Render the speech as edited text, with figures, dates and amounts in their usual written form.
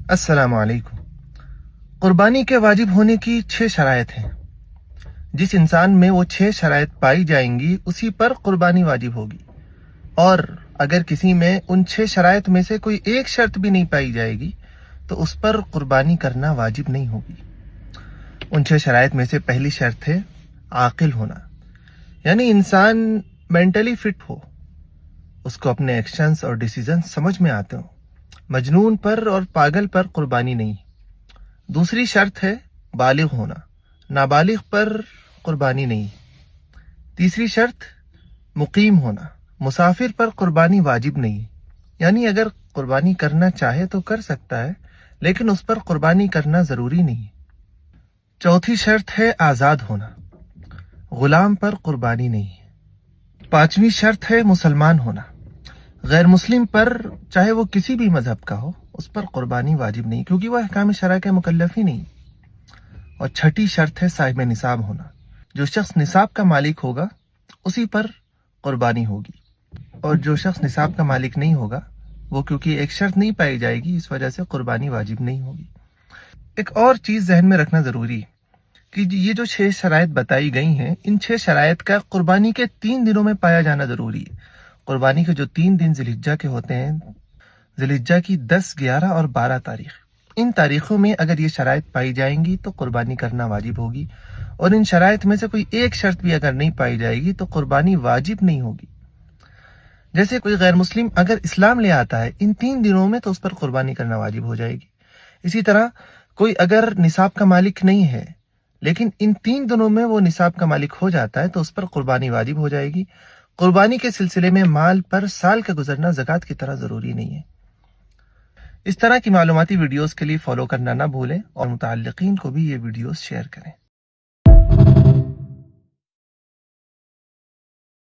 السلام علیکم۔ قربانی کے واجب ہونے کی 6 شرائط ہیں۔ جس انسان میں وہ 6 شرائط پائی جائیں گی اسی پر قربانی واجب ہوگی، اور اگر کسی میں ان 6 شرائط میں سے کوئی ایک شرط بھی نہیں پائی جائے گی تو اس پر قربانی کرنا واجب نہیں ہوگی۔ ان 6 شرائط میں سے پہلی شرط ہے عاقل ہونا، یعنی انسان مینٹلی فٹ ہو، اس کو اپنے ایکشنز اور ڈیسیزن سمجھ میں آتے ہوں۔ مجنون پر اور پاگل پر قربانی نہیں۔ دوسری شرط ہے بالغ ہونا، نابالغ پر قربانی نہیں۔ تیسری شرط مقیم ہونا، مسافر پر قربانی واجب نہیں، یعنی اگر قربانی کرنا چاہے تو کر سکتا ہے لیکن اس پر قربانی کرنا ضروری نہیں۔ چوتھی شرط ہے آزاد ہونا، غلام پر قربانی نہیں۔ پانچویں شرط ہے مسلمان ہونا، غیر مسلم پر چاہے وہ کسی بھی مذہب کا ہو اس پر قربانی واجب نہیں، کیونکہ وہ احکام شرع کے مکلف ہی نہیں۔ اور چھٹی شرط ہے صاحب نصاب ہونا، جو شخص نصاب کا مالک ہوگا اسی پر قربانی ہوگی، اور جو شخص نصاب کا مالک نہیں ہوگا وہ کیونکہ ایک شرط نہیں پائی جائے گی اس وجہ سے قربانی واجب نہیں ہوگی۔ ایک اور چیز ذہن میں رکھنا ضروری ہے کہ یہ جو 6 شرائط بتائی گئی ہیں، ان 6 شرائط کا قربانی کے 3 دنوں میں پایا جانا ضروری ہے۔ قربانی کے جو 3 دن ذی الحجہ کے ہوتے ہیں، ذی الحجہ کی 10، 11 اور 12 تاریخ، ان تاریخوں میں اگر یہ شرائط پائی جائیں گی تو قربانی کرنا واجب ہوگی، اور ان شرائط میں سے کوئی ایک شرط بھی اگر نہیں پائی جائے گی تو قربانی واجب نہیں ہوگی۔ جیسے کوئی غیر مسلم اگر اسلام لے آتا ہے ان 3 دنوں میں تو اس پر قربانی کرنا واجب ہو جائے گی۔ اسی طرح کوئی اگر نصاب کا مالک نہیں ہے لیکن ان 3 دنوں میں وہ نصاب کا مالک ہو جاتا ہے تو اس پر قربانی واجب ہو جائے گی۔ قربانی کے سلسلے میں مال پر سال کا گزرنا زکوٰۃ کی طرح ضروری نہیں ہے۔ اس طرح کی معلوماتی ویڈیوز کے لیے فالو کرنا نہ بھولیں، اور متعلقین کو بھی یہ ویڈیوز شیئر کریں۔